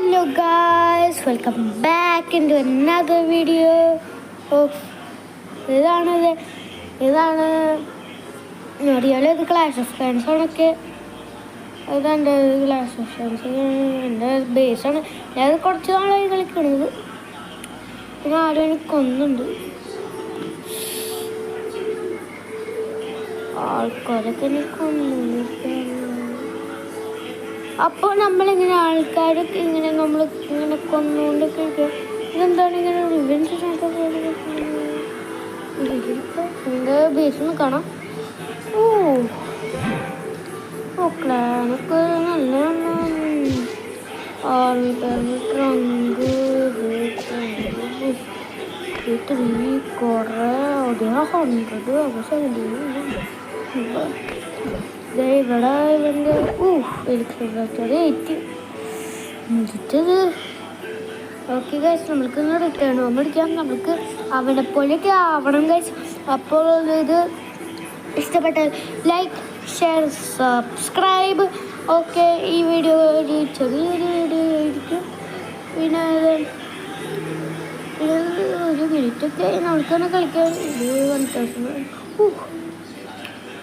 Hello guys, welcome back into another video of ഇതാണ് അറിയാലോ clash of clans ആണൊക്കെ. ഇതെൻ്റെ clash of clans എൻ്റെ ബേസാണ്. ഞാൻ കുറച്ച് നാളായി കളിക്കണത്. പിന്നെ ആരും എനിക്ക് കൊന്നുണ്ട്. ആൾക്കാരൊക്കെ എനിക്ക് കൊന്നു. അപ്പോൾ നമ്മളിങ്ങനെ ആൾക്കാരൊക്കെ ഇങ്ങനെ നമ്മൾ ഇങ്ങനെ കൊന്നുകൊണ്ടൊക്കെ ഇരിക്കുക. ഇതെന്താണ് ഇങ്ങനെ റിവെഞ്ച് എൻ്റെ ബേസിൽ കാണാം. ഓ ക്ലാനൊക്കെ നല്ല ആൾക്കാരുടെ ട്രങ്ക് കുറേ 100 ഇവിടെ ഇവൻ്റെ ഇരിച്ചത്. ഓക്കെ ഗൈസ്, നമ്മൾക്ക് റിട്ടേൺ ഹോം അടിക്കാം. നമുക്ക് അവനെ പോലെയൊക്കെ ആവണം ഗൈസ്. അപ്പോൾ ഇത് ഇഷ്ടപ്പെട്ടാൽ ലൈക്ക്, ഷെയർ, സബ്സ്ക്രൈബ്. ഓക്കെ, ഈ വീഡിയോ ഒരു ചെറിയൊരു വീഡിയോ ആയിരിക്കും. പിന്നെ ഒരു മിനിറ്റൊക്കെ നമുക്കാണ് കളിക്കാൻ. ഇത് 1000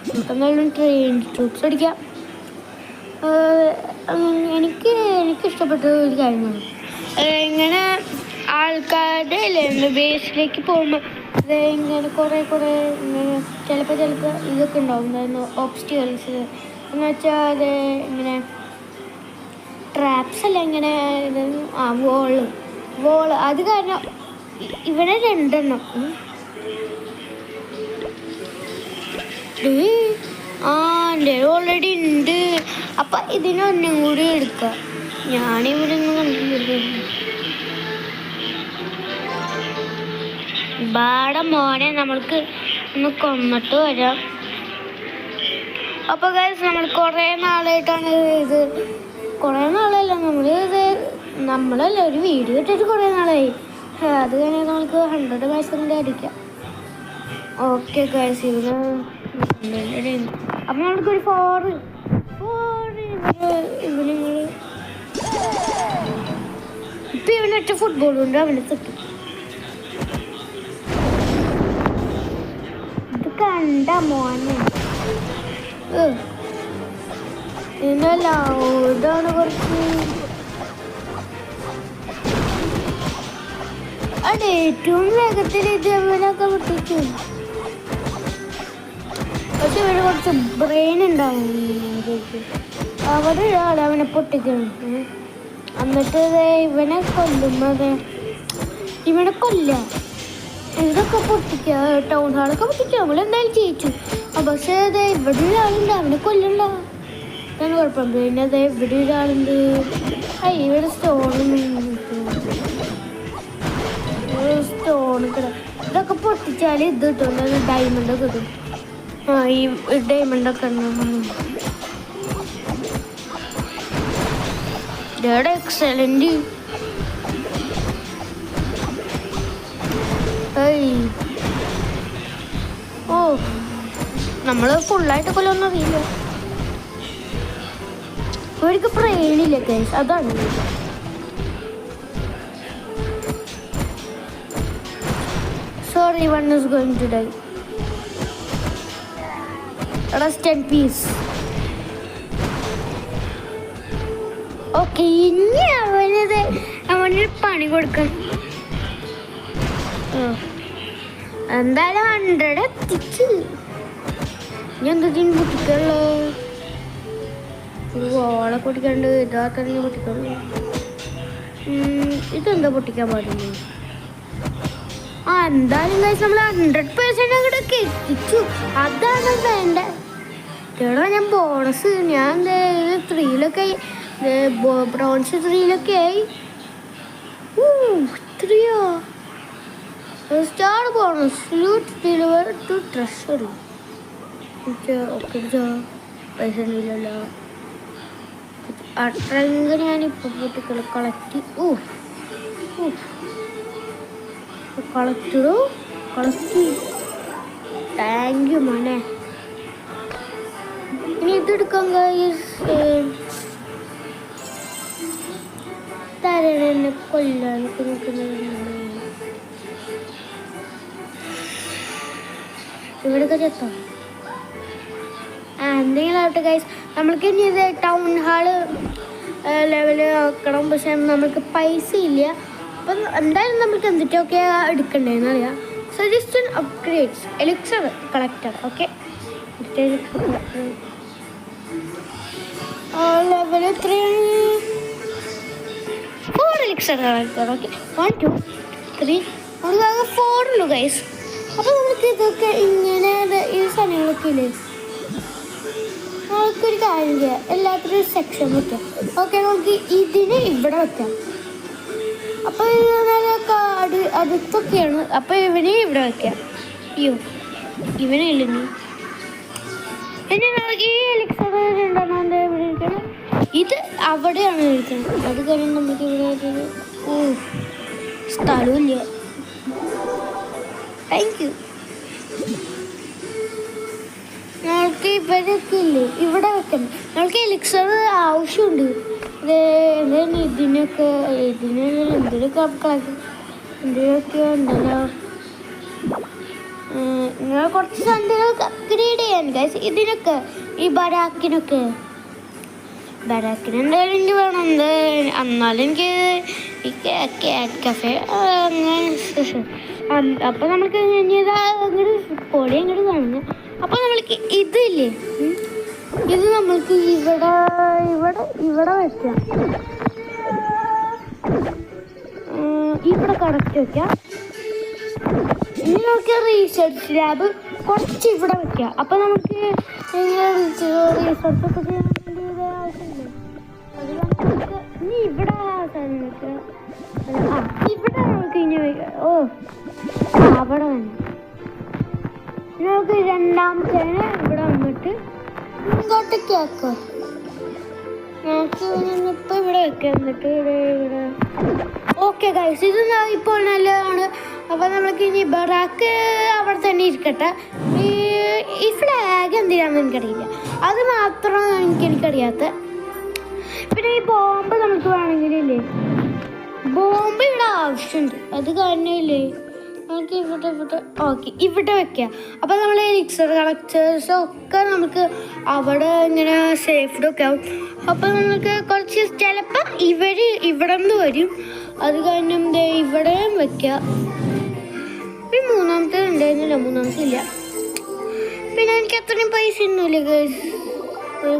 നമുക്കെന്തായാലും ട്രെയിൻ ട്രൂപ്സ് അടിക്കാം. എനിക്കിഷ്ടപ്പെട്ട ഒരു കാര്യമാണ് ഇങ്ങനെ ആൾക്കാരുടെ ബേസിലേക്ക് പോകുമ്പോൾ ഇങ്ങനെ കുറേ ഇങ്ങനെ ചിലപ്പോൾ ഇതൊക്കെ ഉണ്ടാവും. ഓബ്സ്റ്റിക്കൽസ് എന്ന് വെച്ചാൽ അത് ഇങ്ങനെ ട്രാപ്സ് അല്ല, ഇങ്ങനെ വോള് അത് കാരണം ഇവിടെ 2 എണ്ണം എൻ്റെ ഓൾറെഡി ഉണ്ട്. അപ്പം ഇതിനൊന്നും കൂടി എടുക്കാം. ഞാനിവിടെ മോനെ നമ്മൾക്ക് ഒന്ന് കൊന്നിട്ട് വരാം. അപ്പോൾ ഗൈസ്, നമ്മൾ കുറേ നാളായിട്ടാണ് നമ്മളല്ല ഒരു വീഡിയോ ഇട്ടിട്ട് കുറേ നാളായി. അത് കഴിഞ്ഞാൽ നമുക്ക് 100 മാസം അടിക്കാം. ഓക്കെ ഗൈസ്, ഇവിടെ അപ്പം നമ്മൾക്കൊരു 4 ഇവനിങ്ങൾ ഇപ്പം ഇവനൊറ്റ ഫുട്ബോളുണ്ട്. അവനെ തെറ്റും. ഇത് കണ്ട മോനെ ഇതിൻ്റെ ലൗഡാണ് കുറച്ച്. അത് ഏറ്റവും വേഗത്തിൽ ഇതേപോലെയൊക്കെ പൊട്ടിച്ചു. പക്ഷെ ഇവിടെ കുറച്ച് ബ്രെയിൻ ഉണ്ടാവും. അവിടെ ഒരാൾ അവനെ പൊട്ടിക്കണം. എന്നിട്ട് ഇവനെ കൊല്ലുമ്പോൾ ഇവനെ കൊല്ലാം. ഇതൊക്കെ പൊട്ടിക്കുക, ടൗൺ ഹാളൊക്കെ പൊട്ടിക്കുക. നമ്മളെന്തായാലും ജയിച്ചു. പക്ഷേ ഇവിടെ ഒരാളുണ്ട്, അവനെ കൊല്ലണ്ട. അതാണ് കുഴപ്പം. പിന്നെ ഇവിടെ ഒരാളുണ്ട്. ഇവിടെ സ്റ്റോൺ ഇതൊക്കെ പൊട്ടിച്ചാൽ ഇത് കിട്ടും, ഡയമണ്ടൊക്കെ കിട്ടും. ഈ ഡയമണ്ടൊക്കെ ഉണ്ട്. എക്സലന്റ്. നമ്മള് ഫുള്ളായിട്ട് കൊല്ലൊന്നും അറിയില്ല. അവർക്ക് ബ്രെയിനില്ല ഗൈസ്, അതാണ്. Sorry, one is going to die. Rest in peace. Okay, ഇനി അവനൊരു പണി കൊടുക്കണം. എന്തായാലും 100 എത്തിച്ച്. ഇനി എന്തെങ്കിലും പൊട്ടിക്കുള്ളൂ. ഒരു വോളെ പൊട്ടിക്കാണ്ട് ഇതാക്കാൻ പൊട്ടിക്കുള്ളൂ. ഇതെന്താ പൊട്ടിക്കാൻ പാടില്ല. എന്തായാലും ഗൈസ്, നമ്മൾ 100% അങ്ങോട്ടൊക്കെ എത്തിച്ചു. അതാണ് വേണ്ട. എടാ, ഞാൻ ബോണസ് 3 ബ്രോൺസ് 3 ആയി. 3 star bonus loot deliver to treasury. പൈസ ഒന്നുമില്ലല്ലോ. അട്രങ്ക് ഞാനിപ്പോൾ പൊട്ടിക്കള കളക്ട് കളക്ട്. താങ്ക് യു മോനെ. ഇനി ഇതെടുക്കാം ഗൈസ്. കൊല്ലാനൊക്കെ നിൽക്കുന്നത് ഇവിടെയൊക്കെ ചെത്തോ. എന്തെങ്കിലും ആവട്ടെ ഗൈസ്, നമ്മൾക്ക് ഇനി ഇത് ടൗൺ ഹാള് ലെവല് ആക്കണം. പക്ഷെ നമുക്ക് പൈസ ഇല്ല. അപ്പം എന്തായാലും നമുക്ക് എന്തിട്ടൊക്കെ എടുക്കണ്ടേന്ന് അറിയാം. Suggestion upgrades elixir collector. Okay, level എത്രയാണ്? 4 എലിക്സർ കളക്ടർ. ഓക്കെ, 1 2 3 നമുക്ക് 4 ഉള്ളൂ ഗൈസ്. അപ്പോൾ നമുക്ക് ഇതൊക്കെ ഇങ്ങനെ ഈ സാധനങ്ങളൊക്കെ ഇല്ലേ, നമുക്കൊരു കാര്യം ചെയ്യാം, എല്ലാത്തിനും സെക്ഷൻ വെക്കാം. ഓക്കെ, നമുക്ക് ഇതിന് ഇവിടെ വെക്കാം. അപ്പോൾ നല്ല കാട് അടുത്തൊക്കെയാണ്. അപ്പോൾ ഇവനെ ഇവിടെ വെക്കാം. അയ്യോ, ഇവനില്ല. ഇനി നമുക്ക് ഈ എലിക്സർ രണ്ടെണ്ണം ഇവിടെ ഇരിക്കണം. ഇത് അവിടെയാണ് ഇരിക്കുന്നത്. അത് കഴിഞ്ഞ് നമുക്ക് ഇവിടെ സ്ഥലമില്ല. Thank you. ഞങ്ങൾക്ക് ഇവരൊക്കെ ഇല്ലേ ഇവിടെ വെക്കണം. ഞങ്ങൾക്ക് എലിക്സർ ആവശ്യമുണ്ട്. ഇതിനൊക്കെ എന്തിനൊക്കെ എന്തിനൊക്കെ ഉണ്ടല്ലോ. നിങ്ങൾ കുറച്ച് സന്ധ്യകളൊക്കെ അപ്ഗ്രേഡ് ചെയ്യാൻ ഗൈസ്. ഇതിനൊക്കെ ഈ ബരാക്കിന് എന്തായാലും എനിക്ക് വേണം. എന്നാലും എനിക്ക് ഈ കാറ്റ് കഫേ അങ്ങനെ. അപ്പോൾ നമുക്ക് അങ്ങോട്ട് പൊടി അങ്ങോട്ട് കാണുന്നത്. അപ്പോൾ നമ്മൾക്ക് ഇതില്ലേ, ഇത് നമ്മൾക്ക് ഇവിടെ ഇവിടെ ഇവിടെ വെക്കാം. ഇവിടെ കറക്റ്റ് വെക്കാം. ഇനി നമുക്ക് റീസെർച്ച് ലാബ് കുറച്ച് ഇവിടെ വെക്കാം. അപ്പോൾ നമുക്ക് റീസെർച്ചൊക്കെ ചെയ്യാൻ വേണ്ടി ആവശ്യമില്ല. അതുകൊണ്ട് നമുക്ക് ഇനി ഇവിടെ സാധനം വെക്കാം. ഇവിടെ നമുക്ക് ഇനി വെക്കാം. അവിടെ തന്നെ നമുക്ക് രണ്ടാമത്തേന് ഇവിടെ വന്നിട്ട് ഇങ്ങോട്ടേക്ക് ആക്കാം. നമുക്ക് ഇപ്പം ഇവിടെ വെക്കാം. എന്നിട്ട് ഇവിടെ ഓക്കെ ഗൈസ്, ഇത് ഇപ്പോൾ നല്ലതാണ്. അപ്പോൾ നമ്മൾക്ക് ഇനി ബറാക്ക് അവിടെ തന്നെ ഇരിക്കട്ടെ. ഈ ഫ്ലാഗ് എന്തിനാണെന്ന് എനിക്കറിയില്ല. അത് മാത്രമാണ് എനിക്കറിയാത്ത. പിന്നെ ഈ ബോംബ് നമുക്ക് വേണമെങ്കിലില്ലേ, ബോംബ് ഇവിടെ ആവശ്യമുണ്ട്. അത് കാരണമില്ലേ നമുക്ക് ഇവിടെ വെക്കാം. അപ്പോൾ നമ്മൾ എലിക്സർ കളക്ടേഴ്സ് ഒക്കെ നമുക്ക് അവിടെ ഇങ്ങനെ സേഫ്ഡ് ഒക്കെ ആവും. അപ്പോൾ നമുക്ക് കുറച്ച് ചിലപ്പോൾ ഇവിടെ നിന്ന് വരും. അത് കാരണം ഇവിടെയും വെക്കാം. പിന്നെ മൂന്നാമത്തെ ഉണ്ടായിരുന്നില്ല, മൂന്നാമത്തെ ഇല്ല. പിന്നെ എനിക്ക് അത്രയും പൈസ ഒന്നുമില്ല ഗൈസ്,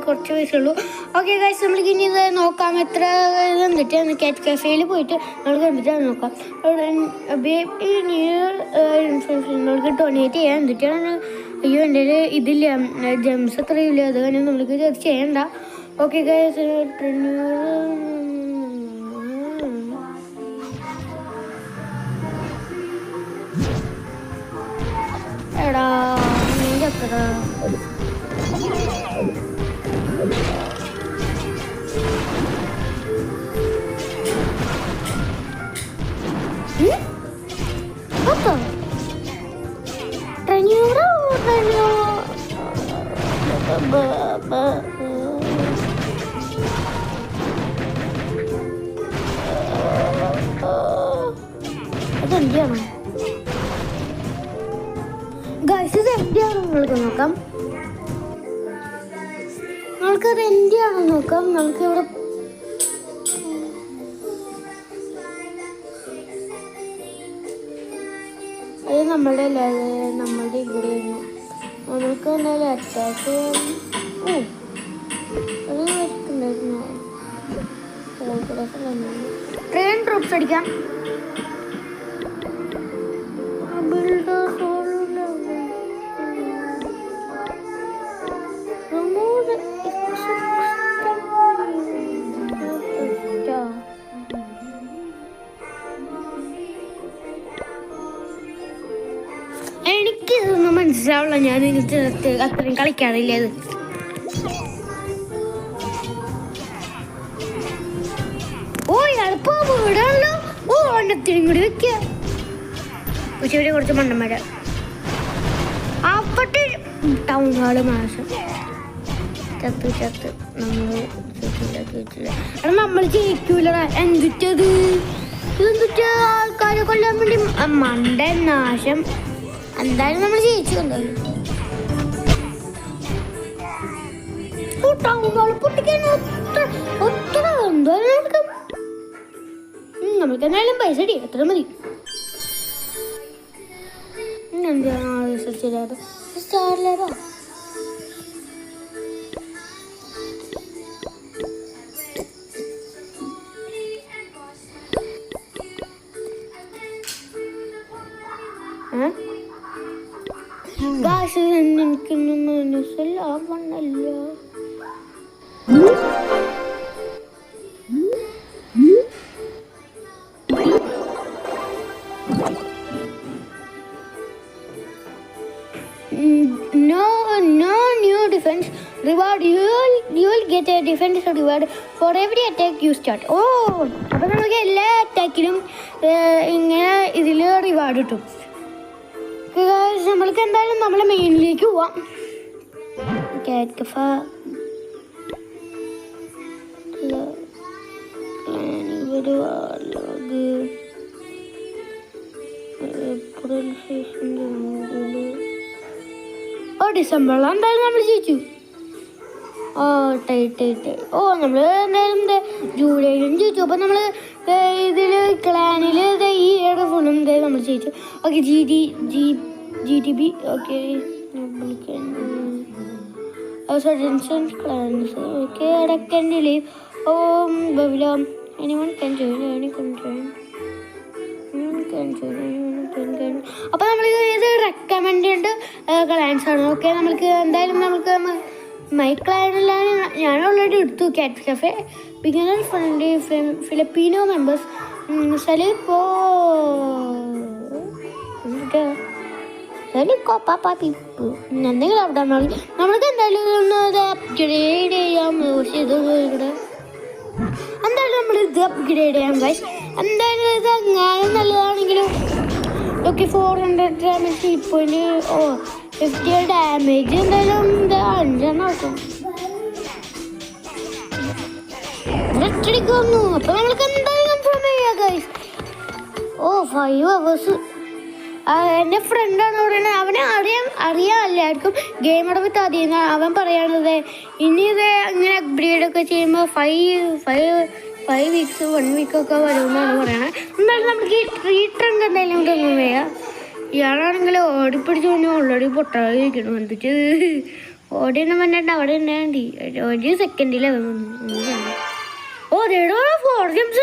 കുറച്ച് പൈസ ഉള്ളൂ. ഓക്കെ ഗൈസ്, നമ്മൾക്ക് ഇനി ഇത് നോക്കാം എത്ര എന്നിട്ട് കാറ്റ് കഫേയിൽ പോയിട്ട് നമ്മൾ കണ്ടിട്ടാണ് നോക്കാം. ഈ ന്യൂ നമ്മൾക്ക് ഡൊണേറ്റ് ചെയ്യാൻ എന്നിട്ടാണ്. അയ്യോ എൻ്റെ ഇതില്ല, ജെംസ് അത്രയും ഇല്ല. അത് കാരണം നമ്മൾക്ക് ഇത് ചെയ്യണ്ട. ഓക്കെ ഗൈസ്, എടാ എത്ര അതെന്തിയാണ് ഗൈസ്? ഇത് എന്തിയാണോ നിങ്ങൾക്ക് നോക്കാം. നമുക്കത് എന്തിയാണോ നോക്കാം. നമുക്ക് ഇവിടെ അത് നമ്മളുടെ ഇവിടെ നമുക്ക് എന്തായാലും അറ്റാക്ക് ട്രെയിൻ ട്രൂപ്സ് അടിക്കാം. എനിക്കിതൊന്നും മനസ്സിലാവില്ല. ഞാൻ ഇതിനകത്ത് അത്രയും കളിക്കാറില്ല. അത് എളുപ്പം വീടാണല്ലോ. എണ്ണത്തിനും കൂടി വെക്കുക. പക്ഷെ ഇവിടെ കുറച്ച് മണ്ണന്മാര അവിടെ ടൗൺ ഹാള് മാസം ചത്ത് നമ്മൾ ജയിക്കൂലടാ. എന്തിട്ടത് ഇതെന്നിട്ട് ആൾക്കാരെ കൊല്ലാൻ വേണ്ടി മണ്ട നാശം. എന്തായാലും നമ്മൾ ജയിച്ചു. എന്തായാലും പൊട്ടിക്കാൻ ഒത്ര എന്തായാലും നമുക്ക് എന്തായാലും പൈസ അടി എത്ര മതി. സ്റ്റാറിലേതാ എനിക്കൊന്നും മനസ്സിലാവണല്ല. No new defense reward. You will get a defense reward for every attack you start. അപ്പോൾ നമുക്ക് എല്ലാ അറ്റാക്കിനും ഇങ്ങനെ ഇതിൽ റിവാർഡ് കിട്ടും. നമ്മൾക്ക് എന്തായാലും നമ്മളെ മെയിനിലേക്ക് പോവാം. ഡിസംബറിൽ എന്തായാലും നമ്മൾ ജയിച്ചു. നമ്മൾ എന്തായാലും ജൂലൈയിലും ജയിച്ചു. അപ്പം നമ്മൾ ഇതിൽ ക്ലാനിൽ ഈ ഏടെ ഫുള്ളും നമ്മൾ ജയിച്ചു. Okay GTB. Okay clans. Okay അടക്കൻ്റെ ലീവ്. ബബിലാം. anyone can join. അപ്പോൾ നമ്മൾ ഇത് റെക്കമെൻഡ് ക്ലയൻസ് ആണ്. ഓക്കെ നമുക്ക് എന്തായാലും നമുക്ക് മൈ ക്ലയൻറ്റിലാണ് ഞാൻ ഓൾറെഡി എടുത്തു. Cat cafe beginner friendly Filipino members സലിപ്പോ എന്തെങ്കിലും അവിടെ നമുക്ക് എന്തായാലും ഒന്ന് അപ്ഗ്രേഡ് ചെയ്യാം. ഇവിടെ എന്തായാലും നമ്മൾ ഇത് അപ്ഗ്രേഡ് ചെയ്യാം ഗൈസ്. എന്തായാലും ഇത് എങ്ങാനും നല്ലതാണെങ്കിലും ഓക്കെ 400 ഡാമേജ് 50 ഡാമേജ് എന്തായാലും ഇത് 5 ആക്കും ഒറ്റടിക്കൊന്നു. അപ്പോൾ നമ്മൾക്ക് എന്തായാലും കൺഫേം ചെയ്യാം ഗൈസ്. 5 hours. എൻ്റെ ഫ്രണ്ടാണ് പറയുന്നത്. അവനെ അറിയാം എല്ലാവർക്കും ഗെയിമോടെ വിത്ത് അറിയുന്ന. അവൻ പറയാനുള്ളത് ഇനി ഇത് അങ്ങനെ അപ്ഗ്രേഡൊക്കെ ചെയ്യുമ്പോൾ 5 weeks 1 week ഒക്കെ വരുമെന്നാണ് പറയണത്. എന്തായാലും നമുക്ക് ഈ ട്രീ ട്രങ്ക് എന്തായാലും ഒന്നും ചെയ്യാം. ഇയാളാണെങ്കിൽ ഓടിപ്പിടിച്ച് കൊണ്ട് ഓൾറെഡി പൊട്ടാതിരിക്കണം. എന്തിട്ട് ഓടിയൊന്നും വന്നിട്ട് അവിടെ ഉണ്ടാണ്ടി 1 സെക്കൻഡിൽ ദേടോ 4 gems.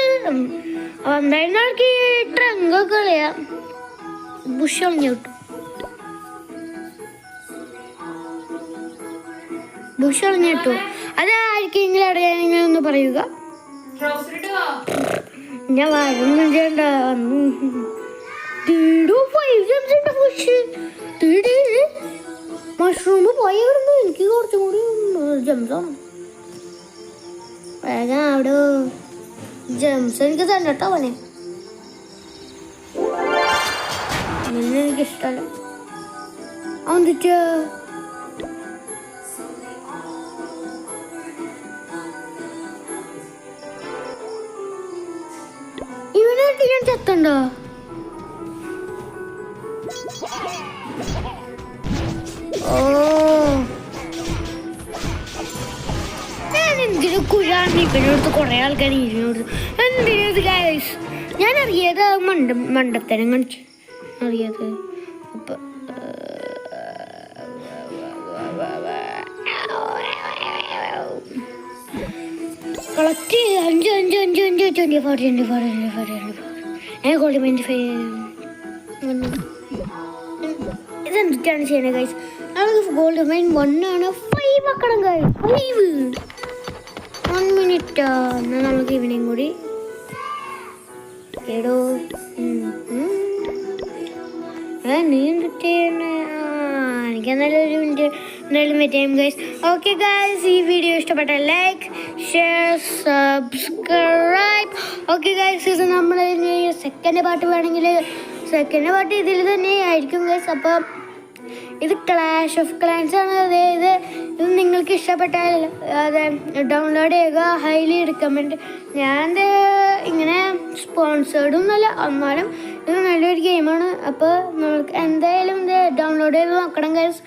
എന്തായാലും നമുക്ക് ഈ ട്രങ്കൊക്കെ കളയാം. ബുഷ് കളഞ്ഞു കിട്ടും. അതായിരിക്കെങ്കിലും അറിയാനെങ്കിലും ഒന്ന് പറയുക. ഞാൻ വരൊന്നും ചെയ്യണ്ട. മഷ്റൂം പോയി വരുമ്പോ എനിക്ക് കുറച്ചും കൂടി ജംസാണ്. വേഗം അവിടെ ജംസ് എനിക്ക് തന്നെട്ടോ അവനെ. എനിക്കിഷ്ടല്ല. എന്നിട്ട് ഇവനായിട്ട് ഞാൻ ചത്തണ്ടോ? ഞാൻ എന്തിനു കുഴാണ് ഇവനോട് കുറെ ആൾക്കാർ ഇരുന്നോട് എന്തിനത് ഗൈസ്. ഞാൻ അറിയാതെ മണ്ടത്തരം കാണിച്ചു അറിയാതെ. അപ്പം കളക്ട് 5 ഇതെന്തിട്ടാണ് ചെയ്യുന്നത് ഗൈസ്? നമുക്ക് ഗോൾഡ് മൈൻ 1 ആണ്. 5 ആക്കണം ഗൈസ്. 1 minute. എന്നാൽ നമുക്ക് ഇവനെയും കൂടി കേടോ. നീ എന്തിട്ടാണ്? എനിക്ക് നല്ലൊരു മിനിറ്റ് എന്തായാലും പറ്റാം ഗൈസ്. ഓക്കെ ഗൈസ്, ഈ വീഡിയോ ഇഷ്ടപ്പെട്ട like share subscribe. Okay guys, ഇത് നമ്മൾ സെക്കൻഡ് പാർട്ട് വേണമെങ്കിൽ സെക്കൻഡ് പാർട്ട് ഇതിൽ തന്നെ ആയിരിക്കും ഗൈസ്. അപ്പം ഇത് ക്ലാഷ് ഓഫ് ക്ലാൻസ് ആണ്. അതായത് ഇത് നിങ്ങൾക്ക് ഇഷ്ടപ്പെട്ടാൽ അത് ഡൗൺലോഡ് ചെയ്യുക. Highly recommend. ഞാൻ ഇങ്ങനെ സ്പോൺസേർഡ് ഒന്നുമല്ല, എന്നാലും ഇത് നല്ലൊരു ഗെയിമാണ്. അപ്പോൾ നമുക്ക് എന്തായാലും ഇത് ഡൗൺലോഡ് ചെയ്ത് നോക്കണം ഗൈസ്.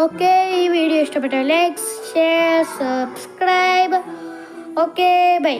ഓക്കെ, ഈ വീഡിയോ ഇഷ്ടപ്പെട്ടാൽ like, share, subscribe. Okay, by.